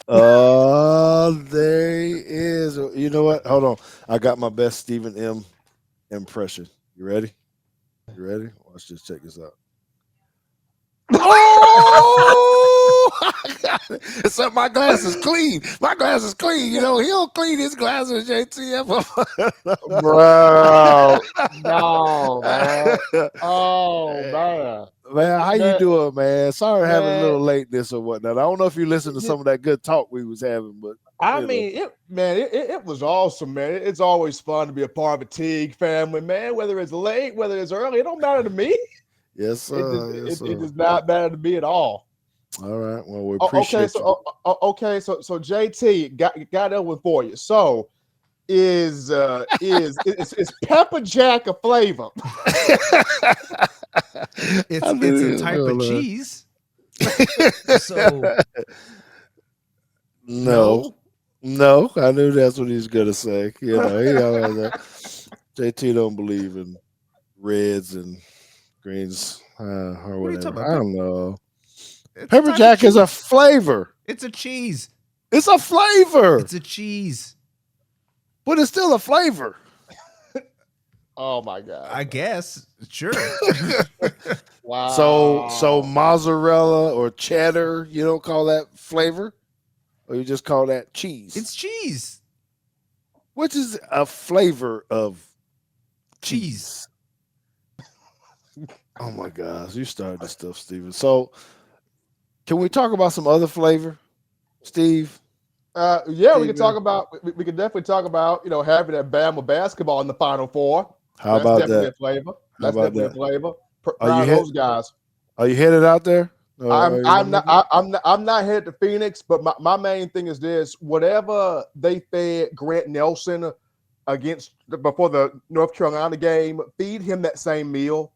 There he is. You know what? Hold on. I got my best Stephen M. impression. You ready? You ready? Watch this. Check this out. Oh, I got it. Except my glass is clean. My glass is clean. You know, he'll clean his glasses, JTF. Bro, no, man. Oh man, Man, how you man, doing, man? Sorry having a man. little lateness or whatnot. I don't know if you listened to some of that good talk we was having, but I you know. mean, it was awesome, man. It's always fun to be a part of a Teague family, man. Whether it's late, whether it's early, it don't matter to me. Yes, sir. Yes, It sir. does not matter to me at all. All right. Well, we Okay, appreciate so you. okay, so JT got that one for you. So is Pepperjack a flavor? I It's a knew type of you cheese. So No, no. no, I knew that's what he's gonna say. You know, he always JT don't believe in reds and greens or What are you talking whatever. about? I don't know. It's a Pepper type of Jack is a cheese. flavor. It's a cheese. It's a flavor, It's a cheese. but it's still a flavor. Oh my god, I bro. guess. Sure. So Wow. mozzarella or cheddar, you don't call that flavor, or you just call that cheese, It's cheese. which is a flavor of Cheese. cheese. Oh my gosh, you started this stuff, Steven. So can we talk about some other flavor, Steve? Yeah, we Steve, can talk about. We can definitely talk about having that Bama basketball in the Final Four. how That's about definitely that? a flavor. How That's about definitely a that? flavor. Are you Proud of hit? those guys. Are you headed out there? I'm Are you I'm gonna not make it? I'm not headed to Phoenix, but my main thing is this: whatever they fed Grant Nelson before the North Carolina game, feed him that same meal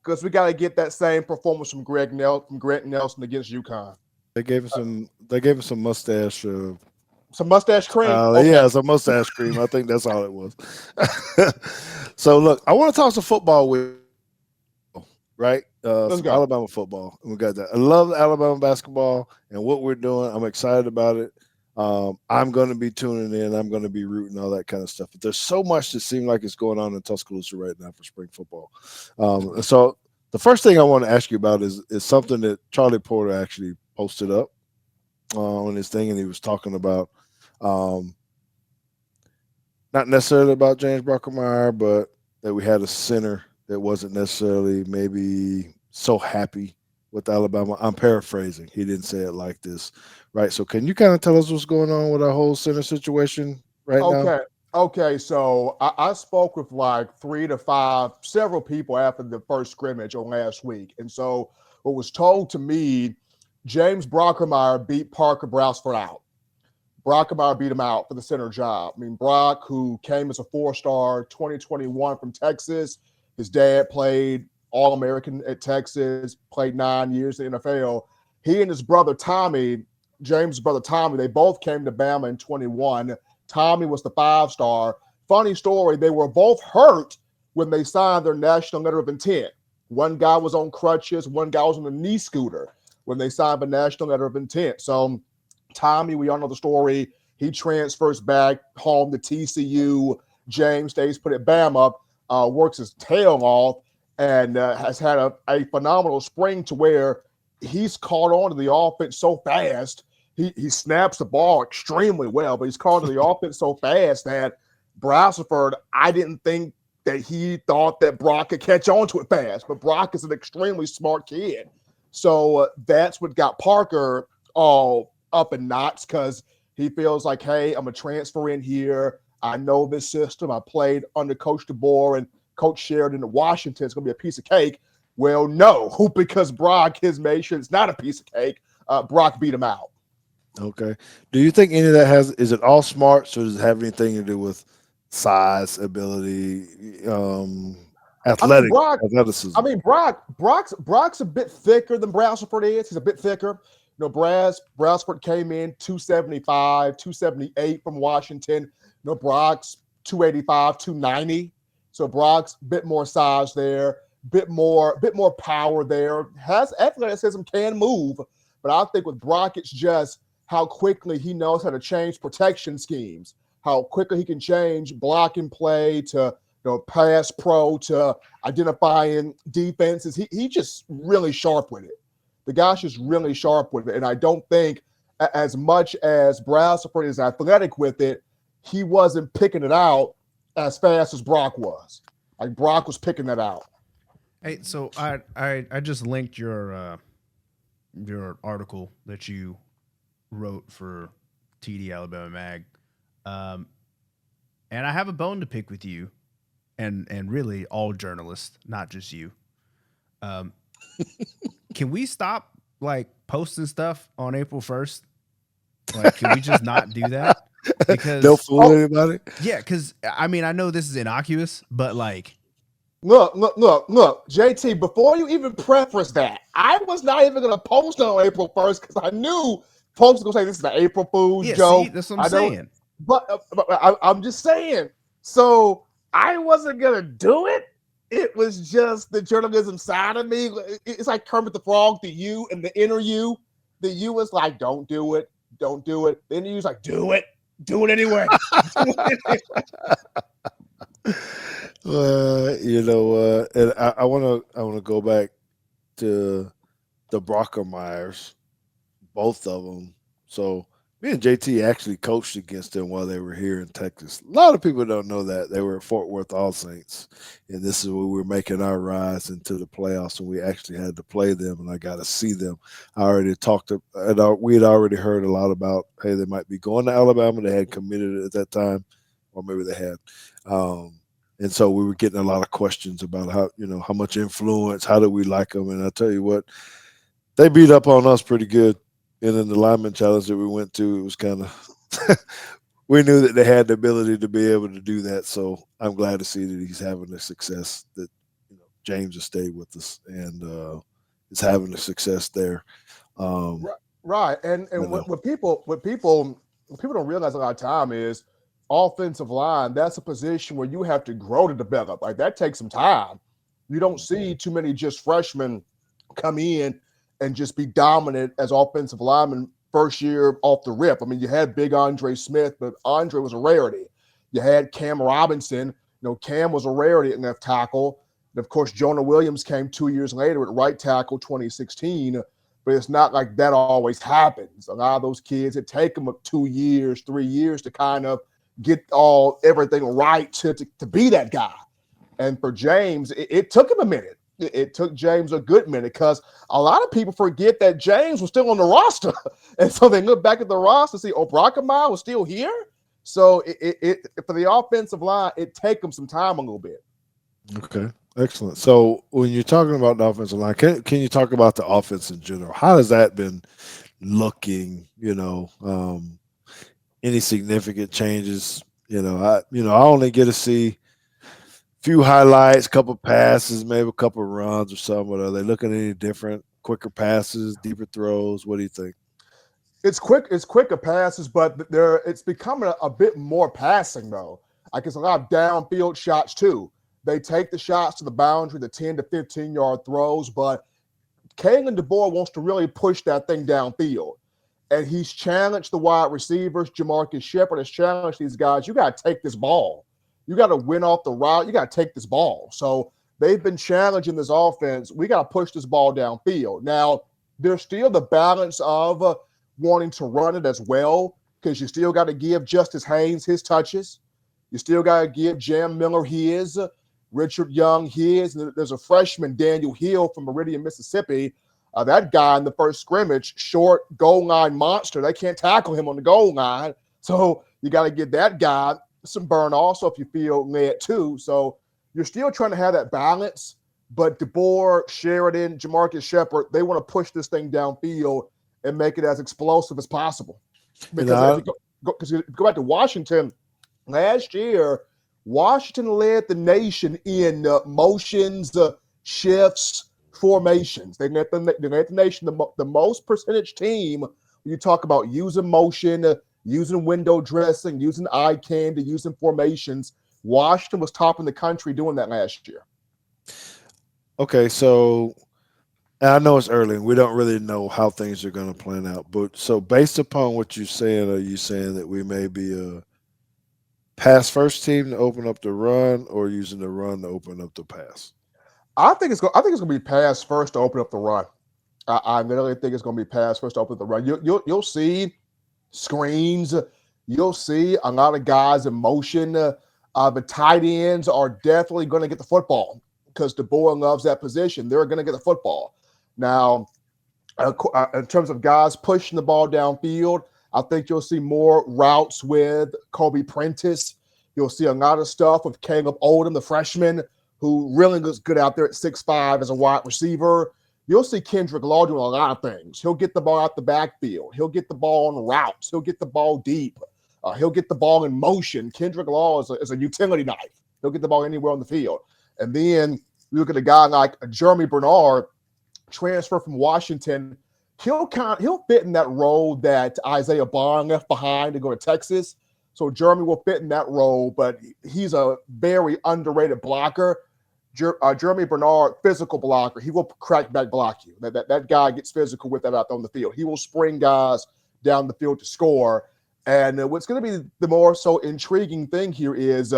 because we got to get that same performance from Grant Nelson against UConn. They gave him some. They gave him some mustache. Some mustache cream. Okay, Yeah, some mustache cream. I think that's all it was. So look, I want to talk some football with you, right? let's Some go. Alabama football. And we got that. I love Alabama basketball and what we're doing. I'm excited about it. I'm going to be tuning in. I'm going to be rooting all that kind of stuff. But there's so much that seems like it's going on in Tuscaloosa right now for spring football. So the first thing I want to ask you about is something that Charlie Porter actually posted up on his thing, and he was talking about um, not necessarily about James Brockermeyer, but that we had a center that wasn't necessarily maybe so happy with Alabama. I'm paraphrasing. He didn't say it like this, right? So can you kind of tell us what's going on with our whole center situation right now? Okay. Okay. So I spoke with like three to five, several people after the first scrimmage on last week. And so what was told to me, James Brockermeyer beat Parker Brailsford out. Brockermeyer beat him out for the center job. I mean, Brock, who came as a four-star 2021 from Texas, his dad played All-American at Texas, played 9 years in the NFL. He and his brother Tommy, James' brother Tommy, they both came to Bama in 21. Tommy was the five-star. Funny story, they were both hurt when they signed their national letter of intent. One guy was on crutches, one guy was on a knee scooter when they signed the national letter of intent. So Tommy, we all know the story. He transfers back home to TCU. James stays put at Bama, works his tail off, and has had a phenomenal spring to where he's caught on to the offense so fast. He snaps the ball extremely well, but he's caught to the offense so fast that Brasseford, I didn't think that he thought that Brock could catch on to it fast. But Brock is an extremely smart kid. So that's what got Parker all up in knots because he feels like, hey, I'm a transfer in here. I know this system. I played under Coach DeBoer and Coach Sheridan at Washington. It's going to be a piece of cake. Well, no, because Brock has made sure it's not a piece of cake. Brock beat him out. Okay. Do you think any of that is it all smarts, or does it have anything to do with size, ability, I mean, athletic Brock. I athleticism? mean, Brock's a bit thicker than Brassford is. He's a bit thicker. Brassford came in 275, 278 from Washington. Brock's 285, 290. So Brock's a bit more size there, bit more power there. Has athleticism, can move. But I think with Brock, it's just how quickly he knows how to change protection schemes, how quickly he can change blocking play to pass pro to identifying defenses. He just really sharp with it. The guy's just really sharp with it. And I don't think as much as Brailsford is athletic with it, he wasn't picking it out as fast as Brock was. Like Brock was picking that out. Hey, so I just linked your article that you wrote for TD Alabama Mag, and I have a bone to pick with you, and really all journalists, not just you. Can we stop like posting stuff on April 1st? Like, can we just not do that? Because Don't fool anybody. Yeah, because I mean, I know this is innocuous, but like, Look, JT, before you even preface that, I was not even going to post it on April 1st because I knew folks were going to say this is the April Fool's joke. See, that's what I'm saying. But I'm just saying. So I wasn't going to do it. It was just the journalism side of me. It's like Kermit the Frog, the you and the inner you. The you was like, don't do it. Don't do it. The inner you's like, do it. Do it anyway. Do it anyway. You know, and I want to go back to the Brockermeyers, both of them. So me and JT actually coached against them while they were here in Texas. A lot of people don't know that they were at Fort Worth All Saints, and this is where we were making our rise into the playoffs, and we actually had to play them, and I got to see them. I already we had already heard a lot about, hey, they might be going to Alabama. They had committed at that time, or maybe they had. And so we were getting a lot of questions about how much influence, how do we like them? And I tell you what, they beat up on us pretty good. And in the lineman challenge that we went to, it was kind of we knew that they had the ability to be able to do that. So I'm glad to see that he's having the success that James has stayed with us and is having the success there. Right. And what people don't realize a lot of time is offensive line. That's a position where you have to grow to develop. Like that takes some time. You don't see too many just freshmen come in and just be dominant as offensive linemen first year off the rip. I mean, you had big Andre Smith, but Andre was a rarity. You had Cam Robinson. Cam was a rarity at left tackle. And of course, Jonah Williams came 2 years later at right tackle, 2016. But it's not like that always happens. A lot of those kids, it take them 2 years, 3 years to kind of get everything right to be that guy. And for James, it took him a minute. It took James a good minute because a lot of people forget that James was still on the roster. And so they look back at the roster and see, Brockermeyer was still here. So it for the offensive line, it take them some time a little bit. Okay, excellent. So when you're talking about the offensive line, can you talk about the offense in general? How has that been looking? Any significant changes? I only get to see few highlights, couple passes, maybe a couple runs or something. But are they looking any different? Quicker passes, deeper throws? What do you think? It's quicker passes, but it's becoming a bit more passing though. Like it's a lot of downfield shots too. They take the shots to the boundary, the 10 to 15-yard throws, but Kalen DeBoer wants to really push that thing downfield. And he's challenged the wide receivers. Jamarcus Shepard has challenged these guys. You got to take this ball. You got to win off the route. You got to take this ball. So they've been challenging this offense. We got to push this ball downfield. Now, there's still the balance of wanting to run it as well because you still got to give Justice Haynes his touches. You still got to give Jam Miller his, Richard Young his. There's a freshman, Daniel Hill from Meridian, Mississippi. That guy in the first scrimmage, short goal line monster. They can't tackle him on the goal line. So you got to get that guy some burn also if you feel led too. So you're still trying to have that balance, but DeBoer, Sheridan, Jamarcus Shepard, they want to push this thing downfield and make it as explosive as possible. Because if you go back to Washington, last year, Washington led the nation in motions, shifts, formations. They led the nation the most percentage team when you talk about using motion, using window dressing, using eye candy, using formations. Washington was top in the country doing that last year. Okay, so And I know it's early and we don't really know how things are going to plan out. But so based upon what you're saying, are you saying that we may be a pass first team to open up the run or using the run to open up the pass? I think it's going to be pass first to open up the run. I literally think it's going to be pass first to open up the run. You'll see screens. You'll see a lot of guys in motion. The tight ends are definitely going to get the football because DeBoer loves that position. They're going to get the football. Now, in terms of guys pushing the ball downfield, I think you'll see more routes with Kobe Prentice. You'll see a lot of stuff with Caleb Oldham, the freshman, who really looks good out there at 6'5" as a wide receiver. You'll see Kendrick Law doing a lot of things. He'll get the ball out the backfield. He'll get the ball on routes. He'll get the ball deep. He'll get the ball in motion. Kendrick Law is a utility knife. He'll get the ball anywhere on the field. And then you look at a guy like Jeremy Bernard, transfer from Washington. He'll fit in that role that Isaiah Bond left behind to go to Texas. So Jeremy will fit in that role, but he's a very underrated blocker. Jeremy Bernard, physical blocker. He will crack back block you. That guy gets physical with that out there on the field. He will spring guys down the field to score. And what's going to be the more so intriguing thing here is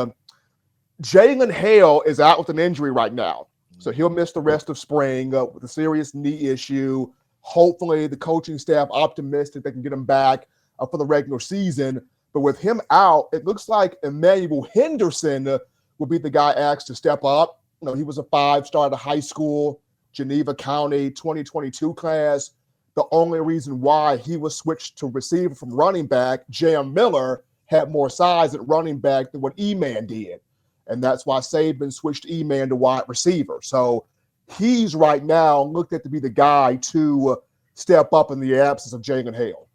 Jalen Hale is out with an injury right now. So he'll miss the rest of spring with a serious knee issue. Hopefully the coaching staff optimistic they can get him back for the regular season. But with him out, it looks like Emmanuel Henderson will be the guy asked to step up. You know, he was a 5-star out of high school, Geneva County 2022 class. The only reason why he was switched to receiver from running back, J.M. Miller, had more size at running back than what E-Man did. And that's why Saban switched E-Man to wide receiver. So he's right now looked at to be the guy to step up in the absence of Jalen Hale.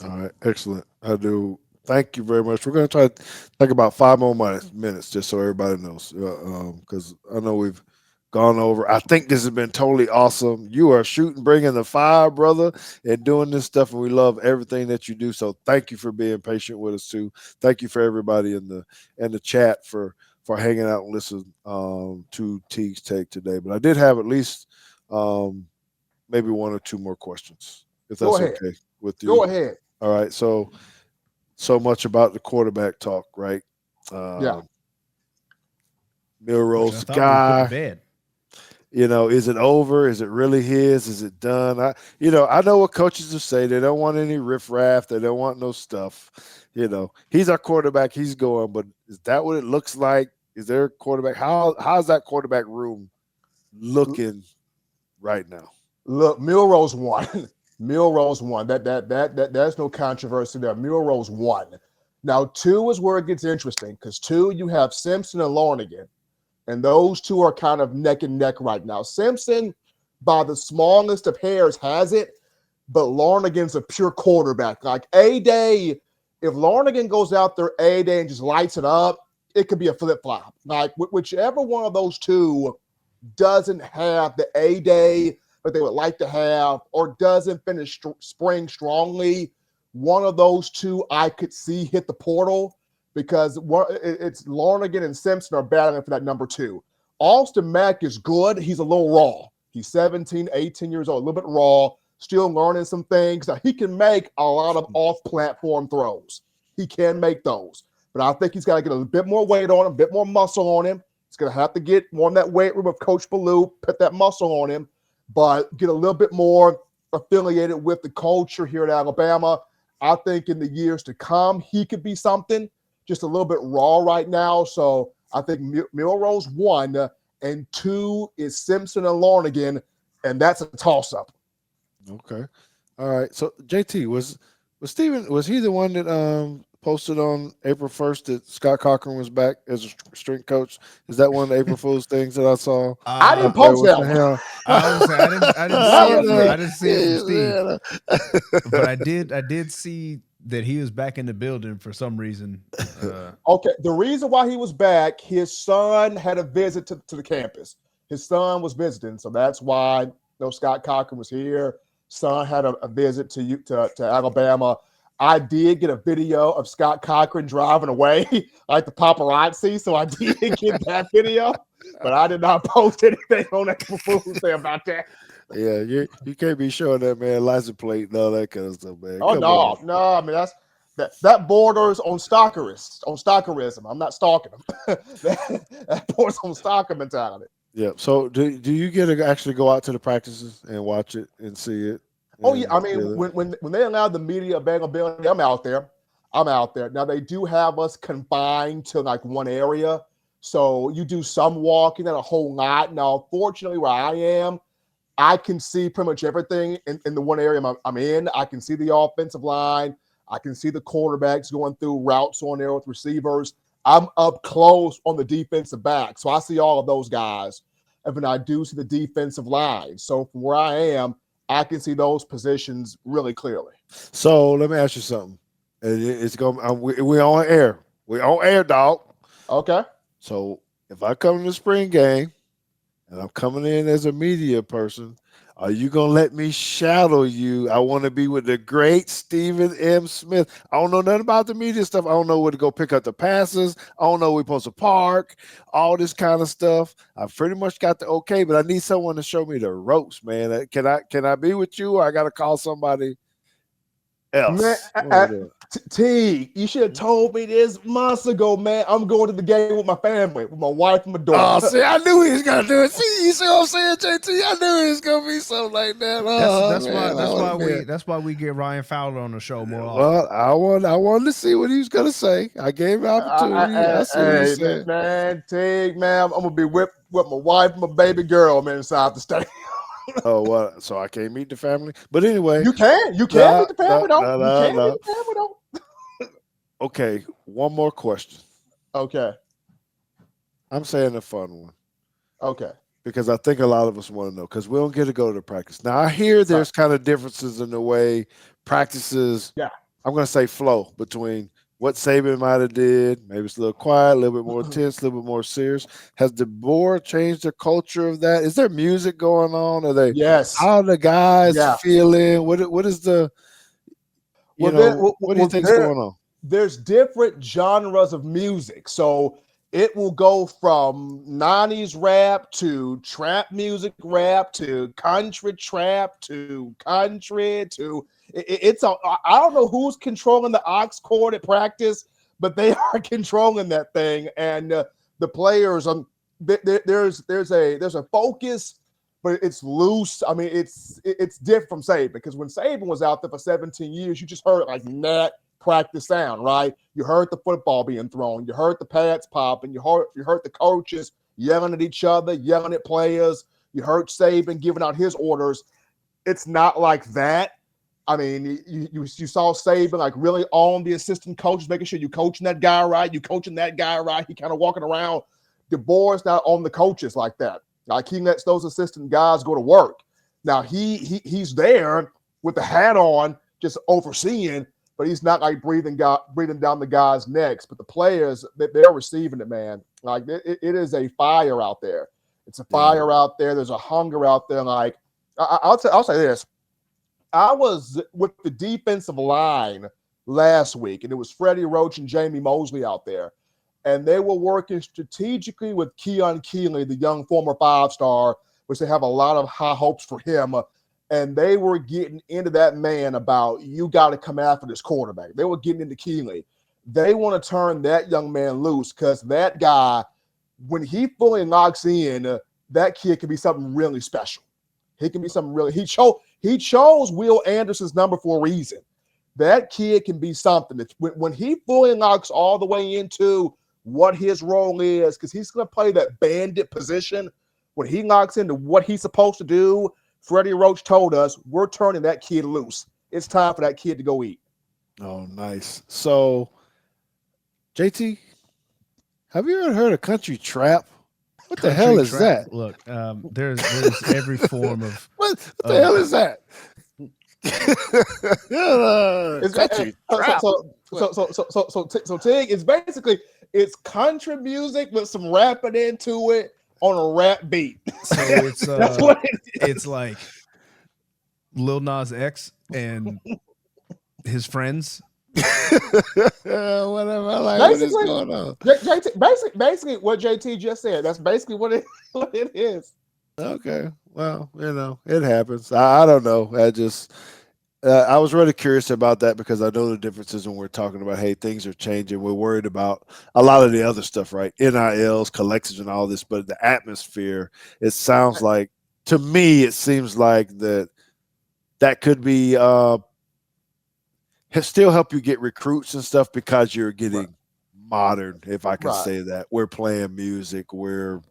All right, excellent. I do. Thank you very much. We're going to try to take about 5 more minutes just so everybody knows, because I know we've gone over. I think this has been totally awesome. You are bringing the fire, brother, and doing this stuff, and we love everything that you do. So thank you for being patient with us too. Thank you for everybody in the chat for hanging out and listening to Teague's take today. But I did have at least maybe 1 or 2 more questions, if that's okay with you. Go ahead. All right. So much about the quarterback talk, right? Yeah. Milroe's guy. You know, is it over? Is it really his? Is it done? I know what coaches will say. They don't want any riffraff. They don't want no stuff. You know, he's our quarterback. He's going. But is that what it looks like? Is there a quarterback? How's that quarterback room looking right now? Look, Milroe's won. Milroe's won. There's no controversy there. Milroe's won. Now, 2 is where it gets interesting because 2, you have Simpson and Lonergan, and those 2 are kind of neck and neck right now. Simpson, by the smallest of hairs, has it, but Lonergan's a pure quarterback. Like A-Day, if Lonergan goes out there A-Day and just lights it up, it could be a flip-flop. Like whichever one of those 2 doesn't have the A-Day that they would like to have or doesn't finish spring strongly, one of those 2 I could see hit the portal because it's Lonergan and Simpson are battling for that number 2. Austin Mack is good. He's a little raw. He's 17, 18 years old, a little bit raw, still learning some things. Now, he can make a lot of off-platform throws. He can make those. But I think he's got to get a bit more weight on him, a bit more muscle on him. He's going to have to get more in that weight room of Coach Ballou, put that muscle on him, but get a little bit more affiliated with the culture here at Alabama. I think in the years to come, he could be something, just a little bit raw right now. So I think Milroe's 1, and 2 is Simpson and Lonergan, and that's a toss-up. Okay. All right. So JT, was Steven, was he the one that posted on April 1st that Scott Cochran was back as a strength coach? Is that one of the April Fool's things that I saw? I didn't post that one. I didn't see it from Steve. But I did see that he was back in the building for some reason. Okay. The reason why he was back, his son had a visit to the campus. His son was visiting, so that's why Scott Cochran was here. Son had a visit to Alabama. I did get a video of Scott Cochran driving away, like the paparazzi, so I did get that video, but I did not post anything on April Fool's Day about that. Yeah, you can't be showing that man license plate and all that kind of stuff, man. Oh Come on. no. I mean that borders on stalkerism. I'm not stalking them. that borders on stalker mentality. Yeah. So do you get to actually go out to the practices and watch it and see it? Oh yeah, I and mean feel it? when they allow the media availability, I'm out there. I'm out there. Now they do have us confined to like one area, so you do some walking and a whole lot. Now, fortunately, where I am, I can see pretty much everything in the one area I'm in. I can see the offensive line. I can see the quarterbacks going through routes on there with receivers. I'm up close on the defensive back, so I see all of those guys. And then I do see the defensive line. So from where I am, I can see those positions really clearly. So let me ask you something. It's going. We on air. We on air, dog. Okay. So if I come to the spring game and I'm coming in as a media person, are you gonna let me shadow you? I want to be with the great Stephen M. Smith. I don't know nothing about the media stuff. I don't know where to go pick up the passes. I don't know where we're supposed to park. All this kind of stuff. I pretty much got the okay, but I need someone to show me the ropes, man. Can I be with you, or I got to call somebody Man, else? What we doing? Teague, you should have told me this months ago, man. I'm going to the game with my family, with my wife and my Oh, daughter. see, I knew he was gonna do it. See, you see what I'm saying, JT? I knew it was gonna be something like that. That's why we get Ryan Fowler on the show more often. Well, I wanted to see what he was gonna say. I gave him opportunity. I see what he Hey, said. man, Teague, man, I'm gonna be with my wife and my baby girl, man, inside the stadium. Oh, well, so I can't meet the family. But anyway, You can meet the family, though. You can meet the family, though. Okay, one more question. Okay. I'm saying a fun one Okay. because I think a lot of us want to know because we don't get to go to the practice. Now I hear there's kind of differences in the way practices. Yeah. I'm going to say flow between what Saban might have did. Maybe it's a little quiet, a little bit more intense, a little bit more serious. Has the board changed the culture of that? Is there music going on? Are they? Yes. How are the guys feeling? What is the? What do you think's going on? There's different genres of music. So it will go from 90s rap to trap music rap to country trap to country to I don't know who's controlling the aux cord at practice, but they are controlling that thing. And the players, there's a focus, but it's loose. I mean, it's different from Saban because when Saban was out there for 17 years, you just heard like that practice sound, right? You heard the football being thrown, you heard the pads pop, and you heard the coaches yelling at each other, yelling at players. You heard Saban giving out his orders. It's not like that. I mean, you saw Saban like really on the assistant coaches, making sure you coaching that guy right, you coaching that guy right. He kind of walking around. DeBoer's not on the coaches like that. Like he lets those assistant guys go to work. Now he's there with the hat on, just overseeing, but he's not like breathing down the guys' necks. But the players, they're receiving it, man. Like it is a fire out there. It's a fire out there. There's a hunger out there. Like I'll say this. I was with the defensive line last week, and it was Freddie Roach and Jamie Mosley out there. And they were working strategically with Keon Keeley, the young former five-star, which they have a lot of high hopes for him. And they were getting into that man about, you got to come after this quarterback. They were getting into Keeley. They want to turn that young man loose because that guy, when he fully locks in, that kid can be something really special. He can be something really – he chose Will Anderson's number for a reason. That kid can be something. When he fully locks all the way into what his role is, because he's going to play that bandit position. When he locks into what he's supposed to do, Freddie Roach told us, we're turning that kid loose. It's time for that kid to go eat. Oh, nice. So, JT, have you ever heard of country trap? What the hell is that? Look, there's every form of what the hell is that? Country trap. So Teague, it's country music with some rapping into it on a rap beat. So it's that's what it's like Lil Nas X and his friends. Whatever. Like, what is going on? Basically, what JT just said. That's basically what it is. Okay. Well, it happens. I don't know. I was really curious about that because I know the differences when we're talking about, hey, things are changing. We're worried about a lot of the other stuff, right? NILs, collectives, and all this, but the atmosphere, it sounds like, to me, it seems like that could be still help you get recruits and stuff because you're getting Right. modern, if I can Right. say that. We're playing music, we're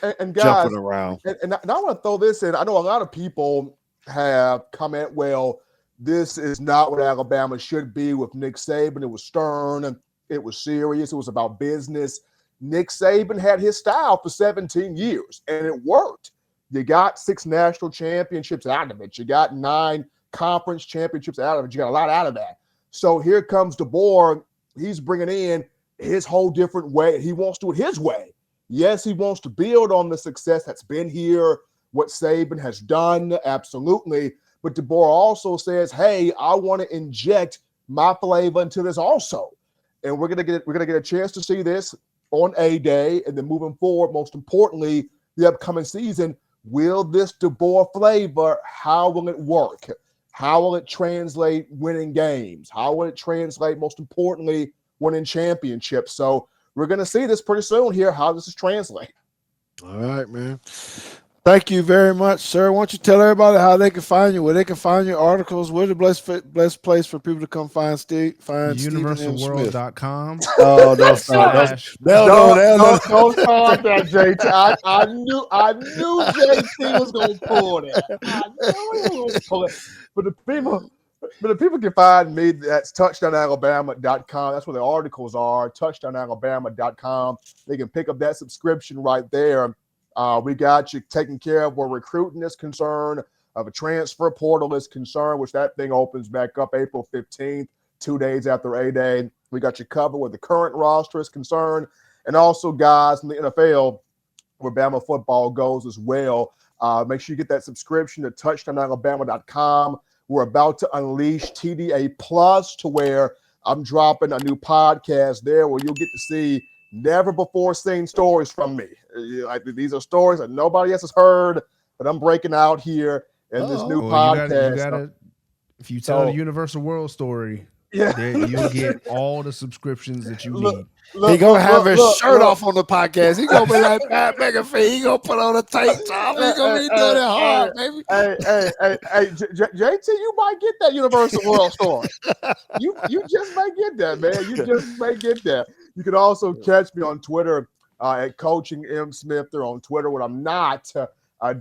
And jumping guys, around. and I want to throw this in. I know a lot of people have comment, well, this is not what Alabama should be with Nick Saban. It was stern, it was serious, it was about business. Nick Saban had his style for 17 years, and it worked. You got 6 national championships out of it. You got 9 conference championships out of it. You got a lot out of that. So here comes DeBoer. He's bringing in his whole different way. He wants to do it his way. Yes, he wants to build on the success that's been here, what Saban has done, absolutely. But DeBoer also says, hey, I want to inject my flavor into this also. And we're gonna get a chance to see this on A-Day, and then moving forward, most importantly, the upcoming season. Will this DeBoer flavor, how will it work? How will it translate winning games? How will it translate, most importantly, winning championships? So we're going to see this pretty soon here, how this is translated. All right, man. Thank you very much, sir. Why don't you tell everybody how they can find you, where they can find your articles, where's the best place for people to come find Stephen M. Smith? Universalworld.com Oh, don't start. slash Don't start that, JT. I knew JT was going to pull that. I knew he was going to pull it. But the people can find me. That's touchdownalabama.com. That's where the articles are. Touchdownalabama.com. They can pick up that subscription right there. We got you taken care of where recruiting is concerned, of a transfer portal is concerned, which that thing opens back up April 15th, 2 days after A-Day. We got you covered where the current roster is concerned, and also guys in the NFL where Bama football goes as well. Make sure you get that subscription to touchdownalabama.com. We're about to unleash TDA Plus, to where I'm dropping a new podcast there where you'll get to see never before seen stories from me. Like, these are stories that nobody else has heard, but I'm breaking out here in this new podcast. You gotta, if you tell the Universal World story, yeah, you'll get all the subscriptions that you need. He gonna have his shirt off on the podcast. He gonna be like Pat McAfee. He gonna put on a tank top. He gonna be doing it hard, baby. Hey, JT, you might get that Universal World story. You just may get that, man. You just may get that. You can also catch me on Twitter at Coaching M. Smith. They're on Twitter when I'm not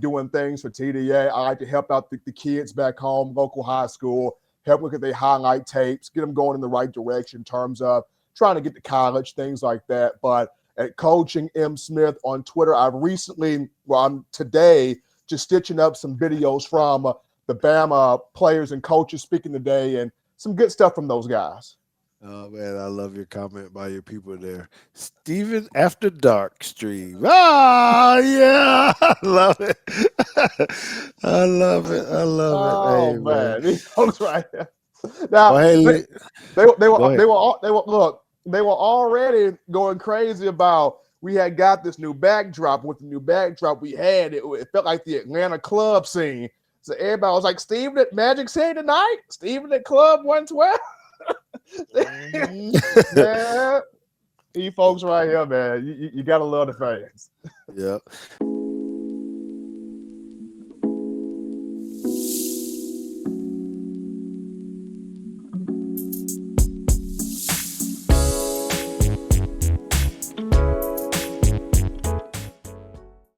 doing things for TDA. I like to help out the kids back home, local high school, help look at their highlight tapes, get them going in the right direction in terms of trying to get to college, things like that. But at Coaching M. Smith on Twitter, I'm today just stitching up some videos from the Bama players and coaches speaking today, and some good stuff from those guys. Oh man, I love your comment by your people there. Stephen After Dark stream. Ah, yeah, I love it. I love it. I love it. Oh Hey, man, these folks right here. Now well, they were already going crazy about, we had got this new backdrop. With the new backdrop we had, it felt like the Atlanta club scene. So everybody was like, Steven at Magic City tonight? Steven at Club 112? Yeah, you folks right here, man. You gotta love the fans. Yeah.